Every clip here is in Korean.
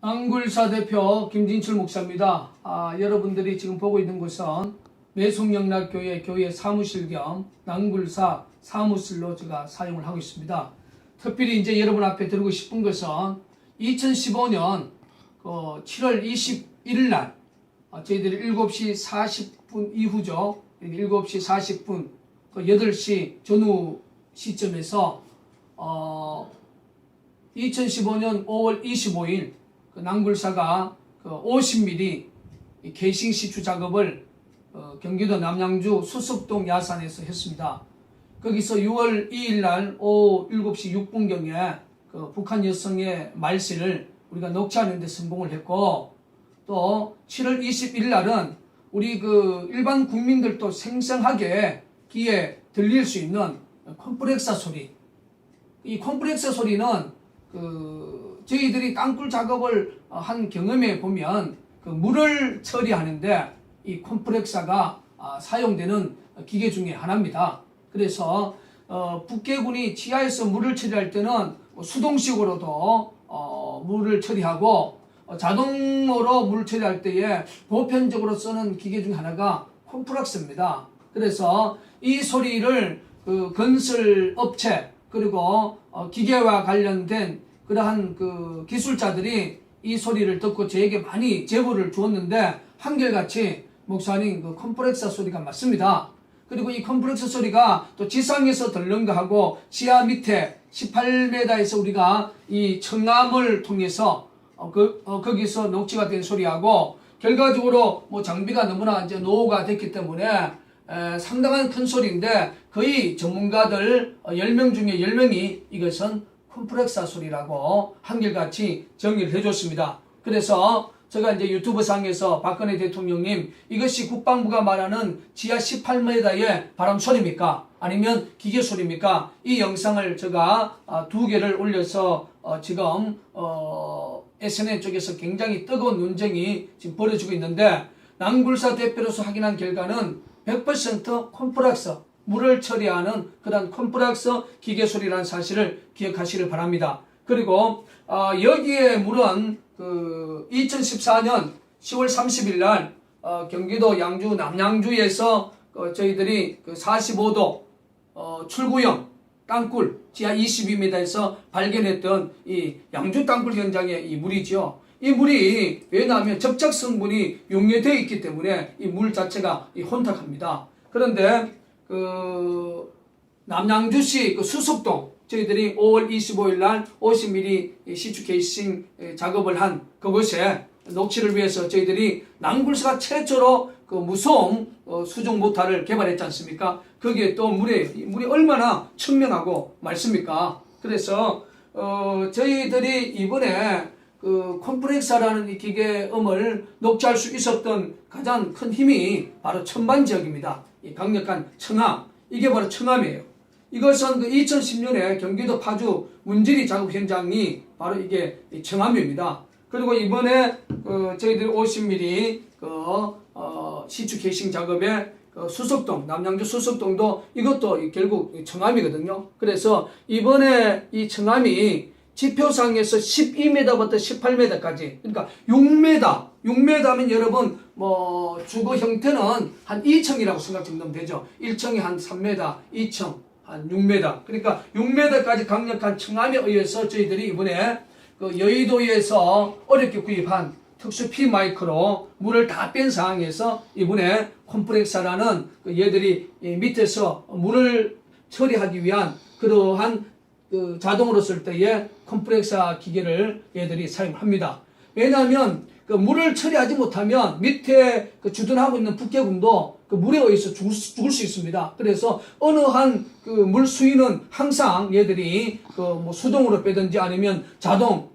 낭굴사 대표 김진철 목사입니다. 여러분들이 지금 보고 있는 곳은 매송영락교회 교회 사무실 겸 낭굴사 사무실로 제가 사용을 하고 있습니다. 특별히 이제 여러분 앞에 드리고 싶은 것은 2015년 7월 21일 날 저희들이 7시 40분 이후죠. 7시 40분 8시 전후 시점에서 2015년 5월 25일 낭굴사가 50mm 게이싱 시추 작업을 경기도 남양주 수석동 야산에서 했습니다. 거기서 6월 2일 날 오후 7시 6분경에 북한 여성의 말실을 우리가 녹취하는 데 성공을 했고, 또 7월 21일 날은 우리 일반 국민들도 생생하게 귀에 들릴 수 있는 컴프렉서 소리. 이 컴프렉서 소리는 저희들이 땅굴 작업을 한 경험에 보면 물을 처리하는데 이 컴프렉서가 사용되는 기계 중에 하나입니다. 그래서 북계군이 지하에서 물을 처리할 때는 수동식으로도 물을 처리하고 자동으로 물을 처리할 때에 보편적으로 쓰는 기계 중 하나가 컴프렉서입니다. 그래서 이 소리를 건설 업체 그리고 기계와 관련된 그러한 기술자들이 이 소리를 듣고 저에게 많이 제보를 주었는데, 한결같이 목사님 컴프렉서 소리가 맞습니다. 그리고 이 컴프렉서 소리가 또 지상에서 들는 거하고 지하 밑에 18m에서 우리가 이 청암을 통해서 거기서 녹취가 된 소리하고, 결과적으로 장비가 너무나 이제 노후가 됐기 때문에 상당한 큰 소리인데, 거의 전문가들 10명 중에 10명이 이것은 컴프렉서 소리라고 한결같이 정의를 해줬습니다. 그래서 제가 이제 유튜브 상에서 박근혜 대통령님, 이것이 국방부가 말하는 지하 18m의 바람 소리입니까? 아니면 기계 소리입니까? 이 영상을 제가 2개를 올려서 지금 SNS 쪽에서 굉장히 뜨거운 논쟁이 지금 벌어지고 있는데, 낭굴사 대표로서 확인한 결과는 100% 컴프렉서, 물을 처리하는 그런 컴프렉서 기계 소리라는 사실을 기억하시길 바랍니다. 그리고 여기에 물은 2014년 10월 30일 날 경기도 양주 남양주에서 저희들이 45도 출구형 땅굴 지하 22m에서 발견했던 이 양주 땅굴 현장의 이 물이죠. 이 물이 왜냐하면 접착 성분이 용해되어 있기 때문에 이 물 자체가 혼탁합니다. 그런데 남양주시 수석동 저희들이 5월 25일 날 50mm 시추 게이싱 작업을 한 그곳에 녹취를 위해서 저희들이 낭굴사가 최초로 무소음 수중 모터를 개발했지 않습니까? 거기에 또 물이 얼마나 청명하고 맑습니까? 그래서 저희들이 이번에 컴프렉서라는 이 기계음을 녹취할 수 있었던 가장 큰 힘이 바로 천반 지역입니다. 이 강력한 청암, 이게 바로 청암이에요. 이것은 2010년에 경기도 파주 문지리 작업 현장이 바로 이게 청암입니다. 그리고 이번에 저희들이 50mm 시추 게이싱 작업에 수석동, 남양주 수석동도 이것도 결국 청암이거든요. 그래서 이번에 이 청암이 지표상에서 12m부터 18m까지, 그러니까 6m면 여러분 주거 형태는 한 2층이라고 생각 정도면 되죠. 1층이 한 3m, 2층 한 6m. 그러니까 6m까지 강력한 청암에 의해서 저희들이 이번에 여의도에서 어렵게 구입한 특수 P 마이크로 물을 다 뺀 상황에서 이번에 컴프렉서라는 얘들이 밑에서 물을 처리하기 위한 그러한 자동으로 쓸 때의 컴프렉서 기계를 얘들이 사용합니다. 왜냐하면 물을 처리하지 못하면 밑에 주둔하고 있는 북계군도 물에 의해서 죽을 수 있습니다. 그래서 어느 한 물 수위는 항상 얘들이 수동으로 빼든지 아니면 자동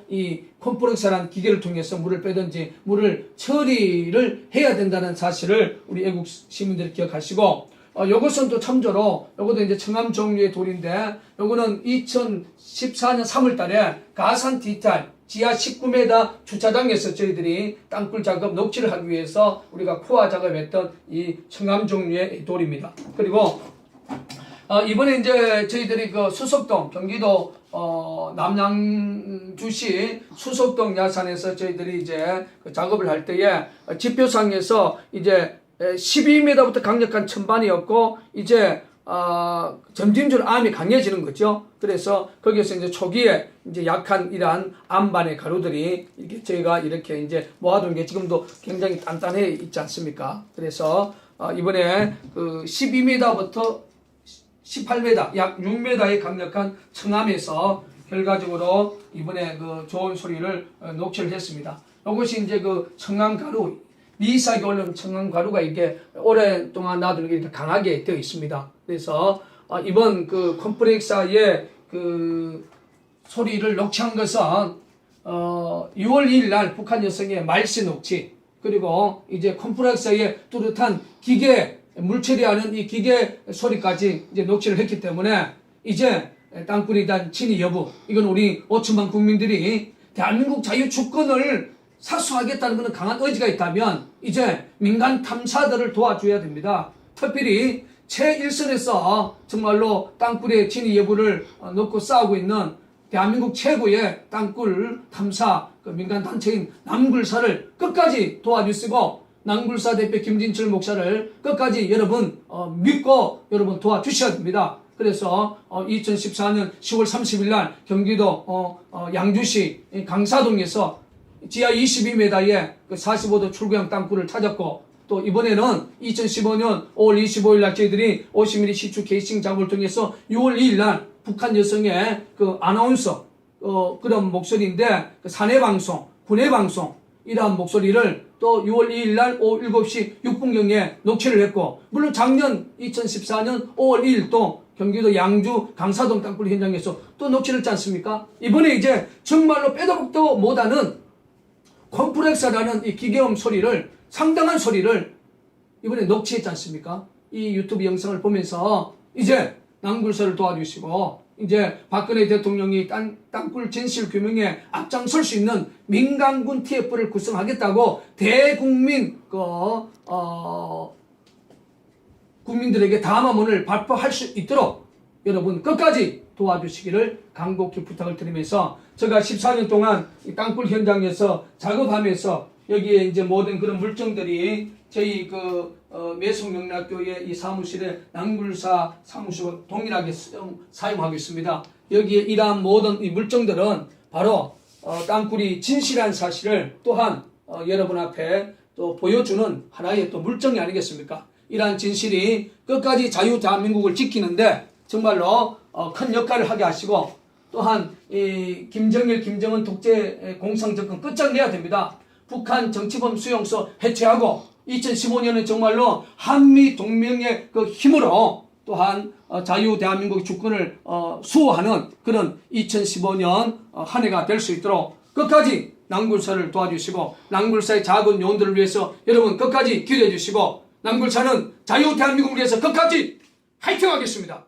이 컴프렉서라는 기계를 통해서 물을 빼든지 물을 처리를 해야 된다는 사실을 우리 애국 시민들이 기억하시고, 요것은 또 참조로 요것도 이제 청암 종류의 돌인데, 요거는 2014년 3월 달에 가산 디탈 지하 19m 주차장에서 저희들이 땅굴 작업 녹취를 하기 위해서 우리가 코어 작업했던 이 청암 종류의 돌입니다. 그리고 이번에 이제 저희들이 수석동 경기도 남양주시 수석동 야산에서 저희들이 이제 그 작업을 할 때에 지표상에서 이제 12m부터 강력한 천반이었고 이제 점진적으로 암이 강해지는 거죠. 그래서 거기에서 이제 초기에 이제 약한 이러한 암반의 가루들이 이렇게 저희가 이렇게 이제 모아둔 게 지금도 굉장히 단단해 있지 않습니까? 그래서 이번에 그 12m부터 18m, 약 6m의 강력한 청암에서 결과적으로 이번에 그 좋은 소리를 녹취를 했습니다. 이것이 이제 그 청암 가루, 미세하게 올라온 청암 가루가 이게 오랫동안 놔두는 게 이렇게 강하게 되어 있습니다. 그래서 이번 그 컴프렉사의 그 소리를 녹취한 것은 6월 2일 날 북한 여성의 말씨 녹취, 그리고 이제 컴프렉사의 뚜렷한 기계 물 처리하는 이 기계 소리까지 이제 녹취를 했기 때문에 이제 땅굴에 대한 진위 여부, 이건 우리 5천만 국민들이 대한민국 자유 주권을 사수하겠다는 그런 강한 의지가 있다면 이제 민간 탐사들을 도와줘야 됩니다. 특별히 최일선에서 정말로 땅굴의 진위 여부를 놓고 싸우고 있는 대한민국 최고의 땅굴 탐사 그 민간 단체인 남굴사를 끝까지 도와주시고, 남굴사 대표 김진철 목사를 끝까지 여러분 믿고 여러분 도와주셔야 됩니다. 그래서 2014년 10월 30일 날 경기도 양주시 강사동에서 지하 22m의 그 45도 출구형 땅굴을 찾았고, 또 이번에는 2015년 5월 25일 날 저희들이 50mm 시추 게이싱 작업을 통해서 6월 2일 날 북한 여성의 그 아나운서 그런 목소리인데 그 사내방송, 군내방송 이러한 목소리를 또 6월 2일 날 오후 7시 6분경에 녹취를 했고, 물론 작년 2014년 5월 2일 또 경기도 양주 강사동 땅굴 현장에서 또 녹취를 했지 않습니까? 이번에 이제 정말로 빼도 박도 못하는 컴프렉사라는 이 기계음 소리를, 상당한 소리를 이번에 녹취했지 않습니까? 이 유튜브 영상을 보면서 이제 남굴사를 도와주시고 이제 박근혜 대통령이 땅굴 진실 규명에 앞장설 수 있는 민간군 TF를 구성하겠다고 대국민 국민들에게 담화문을 발표할 수 있도록 여러분 끝까지 도와주시기를 간곡히 부탁을 드리면서, 제가 14년 동안 이 땅굴 현장에서 작업하면서 여기에 이제 모든 그런 물정들이 저희 매송명락교회 이 사무실에 남굴사 사무실과 동일하게 사용하고 있습니다. 여기에 이러한 모든 이 물정들은 바로 땅굴이 진실한 사실을 또한 여러분 앞에 또 보여주는 하나의 또 물정이 아니겠습니까? 이러한 진실이 끝까지 자유 대한민국을 지키는데 정말로 큰 역할을 하게 하시고, 또한 이 김정일, 김정은 독재 공상 접근 끝장내야 됩니다. 북한 정치범 수용소 해체하고 2015년은 정말로 한미 동맹의 그 힘으로 또한 자유 대한민국 주권을 수호하는 그런 2015년 한 해가 될 수 있도록 끝까지 남굴사를 도와주시고, 남굴사의 작은 요원들을 위해서 여러분 끝까지 기도해 주시고, 남굴사는 자유 대한민국을 위해서 끝까지 화이팅 하겠습니다.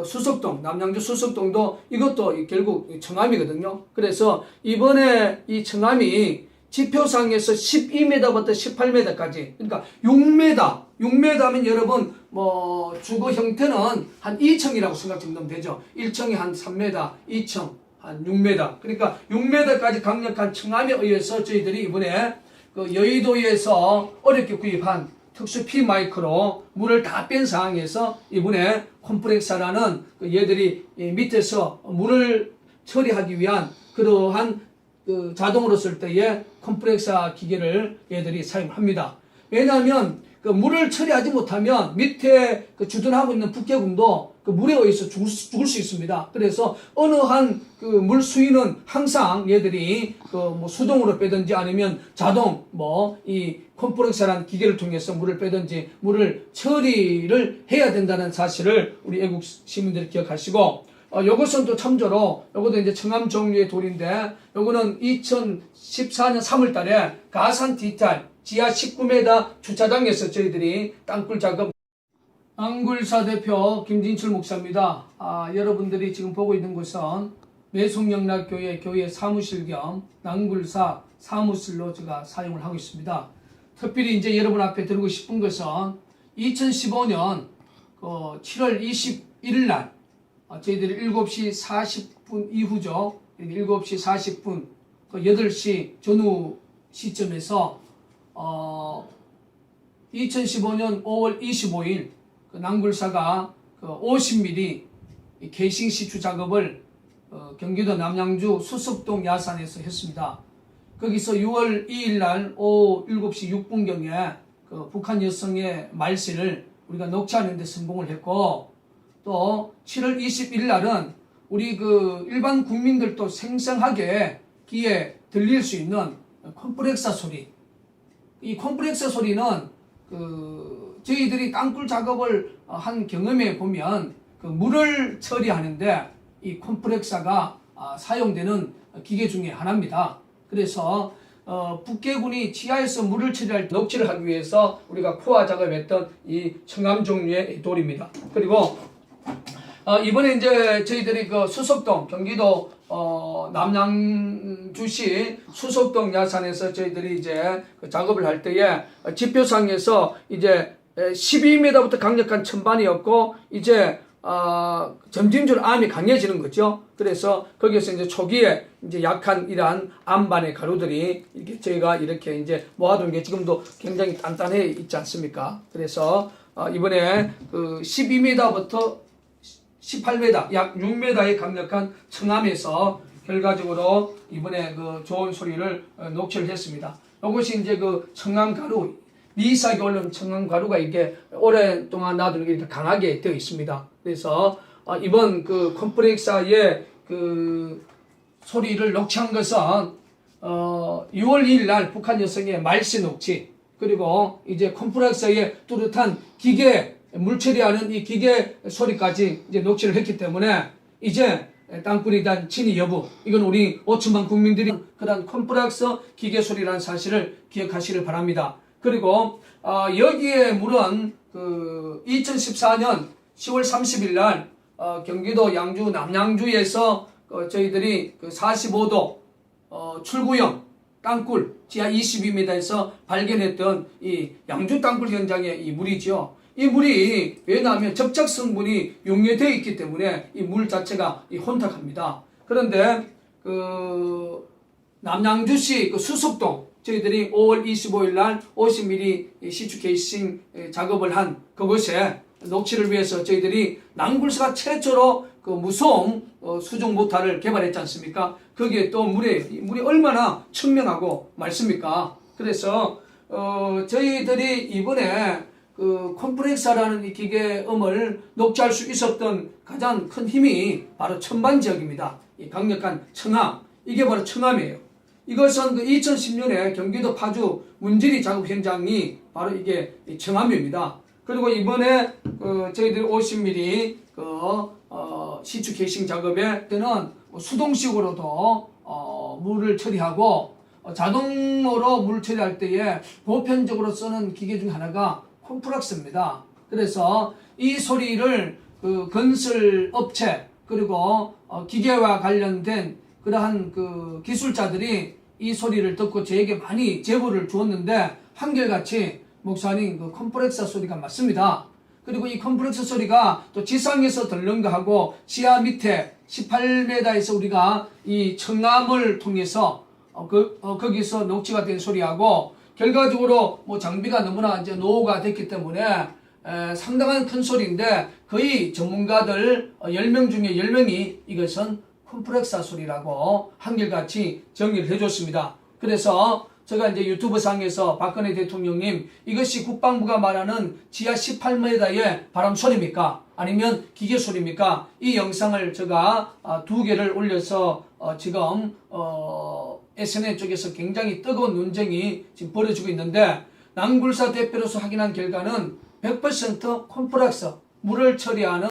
수석동, 남양주 수석동도 이것도 결국 청암이거든요. 그래서 이번에 이 청암이 지표상에서 12m부터 18m까지, 그러니까 6m면 여러분 주거 형태는 한 2층이라고 생각하면 되죠. 1층이 한 3m, 2층 한 6m. 그러니까 6m까지 강력한 청암에 의해서 저희들이 이번에 그 여의도에서 어렵게 구입한 특수 P마이크로 물을 다 뺀 상황에서 이번에 컴프렉사라는 얘들이 밑에서 물을 처리하기 위한 그러한 그 자동으로 쓸 때의 컴프렉사 기계를 얘들이 사용합니다. 왜냐하면 그 물을 처리하지 못하면 밑에 그 주둔하고 있는 북괴군도 그 물에 의해서 죽을 수 있습니다. 그래서 어느 한 그 물 수위는 항상 얘들이 그 수동으로 빼든지 아니면 자동 이 컴프렉사라는 기계를 통해서 물을 빼든지 물을 처리를 해야 된다는 사실을 우리 애국 시민들이 기억하시고, 요것은 또 참조로 요것도 이제 청암 종류의 돌인데, 요거는 2014년 3월 달에 가산 디탈 지하 19m 주차장에서 저희들이 땅굴 작업. 남굴사 대표 김진철 목사입니다. 여러분들이 지금 보고 있는 곳은 매송영락교회 교회 사무실 겸 남굴사 사무실로 제가 사용을 하고 있습니다. 특별히 이제 여러분 앞에 드리고 싶은 것은 2015년 7월 21일 날 저희들이 7시 40분 이후죠. 7시 40분, 8시 전후 시점에서 2015년 5월 25일 낭굴사가 50mm 계싱 시추 작업을 경기도 남양주 수석동 야산에서 했습니다. 거기서 6월 2일 날 오후 7시 6분경에 북한 여성의 말씨를 우리가 녹취하는 데 성공을 했고, 또 7월 21일 날은 우리 일반 국민들도 생생하게 귀에 들릴 수 있는 컴프렉서 소리. 이 컴프렉서 소리는 저희들이 땅굴 작업을 한 경험에 보면 물을 처리하는데 이 컴프렉서가 사용되는 기계 중에 하나입니다. 그래서 북계군이 지하에서 물을 처리할 때 녹취를 하기 위해서 우리가 코아 작업했던 이 청암 종류의 돌입니다. 그리고 이번에 이제 저희들이 수석동 경기도 남양주시 수석동 야산에서 저희들이 이제 작업을 할 때에 지표상에서 이제 12m부터 강력한 천반이었고, 이제 점진적으로 암이 강해지는 거죠. 그래서 거기에서 이제 초기에 이제 약한 이러한 암반의 가루들이 이렇게 저희가 이렇게 이제 모아둔 게 지금도 굉장히 단단해 있지 않습니까? 그래서 이번에 12m부터 18m, 약 6m의 강력한 청암에서 결과적으로 이번에 좋은 소리를 녹취를 했습니다. 이것이 이제 청암 가루, 미세하게 올라온 청암 가루가 이게 오랫동안 놔두는 게 이렇게 강하게 되어 있습니다. 그래서 이번 컴프렉서의 소리를 녹취한 것은 6월 2일 날 북한 여성의 말씨 녹취, 그리고 이제 컴프렉서의 뚜렷한 기계 물 처리하는 이 기계 소리까지 이제 녹취를 했기 때문에 이제 땅굴에 대한 진위 여부, 이건 우리 5천만 국민들이 그런 컴프렉서 기계 소리라는 사실을 기억하시길 바랍니다. 그리고 여기에 물은 2014년 10월 30일 날 경기도 양주 남양주에서 저희들이 45도 출구형 땅굴 지하 22m에서 발견했던 이 양주 땅굴 현장의 이 물이죠. 이 물이 왜냐하면 접착 성분이 용해되어 있기 때문에 이 물 자체가 혼탁합니다. 그런데 남양주시 수석동 저희들이 5월 25일 날 50mm 시추 케이싱 작업을 한 그곳에 녹취를 위해서 저희들이 낭굴사가 최초로 무소음 수중 모터를 개발했지 않습니까? 거기에 또 물이 얼마나 청명하고 맑습니까? 그래서 저희들이 이번에 컴프렉서라는 이 기계음을 녹취할 수 있었던 가장 큰 힘이 바로 천반 지역입니다. 이 강력한 청암, 이게 바로 청암이에요. 이것은 2010년에 경기도 파주 문지리 작업 현장이 바로 이게 청암입니다. 그리고 이번에 저희들이 50mm 시추 케이싱 작업에 때는 수동식으로도 물을 처리하고 자동으로 물 처리할 때에 보편적으로 쓰는 기계 중 하나가 컴프렉서입니다. 그래서 이 소리를 건설 업체 그리고 기계와 관련된 그러한 기술자들이 이 소리를 듣고 저에게 많이 제보를 주었는데 한결같이 목사님 컴프렉서 소리가 맞습니다. 그리고 이 컴프렉서 소리가 또 지상에서 들는 거하고 지하 밑에 18m에서 우리가 이 청암을 통해서 거기서 녹취가 된 소리하고 결과적으로 장비가 너무나 이제 노후가 됐기 때문에 상당한 큰 소리인데 거의 전문가들 10명 중에 10명이 이것은 컴프렉서 소리라고 한결같이 정리를 해줬습니다. 그래서 제가 이제 유튜브 상에서 박근혜 대통령님 이것이 국방부가 말하는 지하 18m의 바람 소리입니까? 아니면 기계 소리입니까? 이 영상을 제가 2개를 올려서 지금 SNS 쪽에서 굉장히 뜨거운 논쟁이 지금 벌어지고 있는데 낭굴사 대표로서 확인한 결과는 100% 컴프렉서 물을 처리하는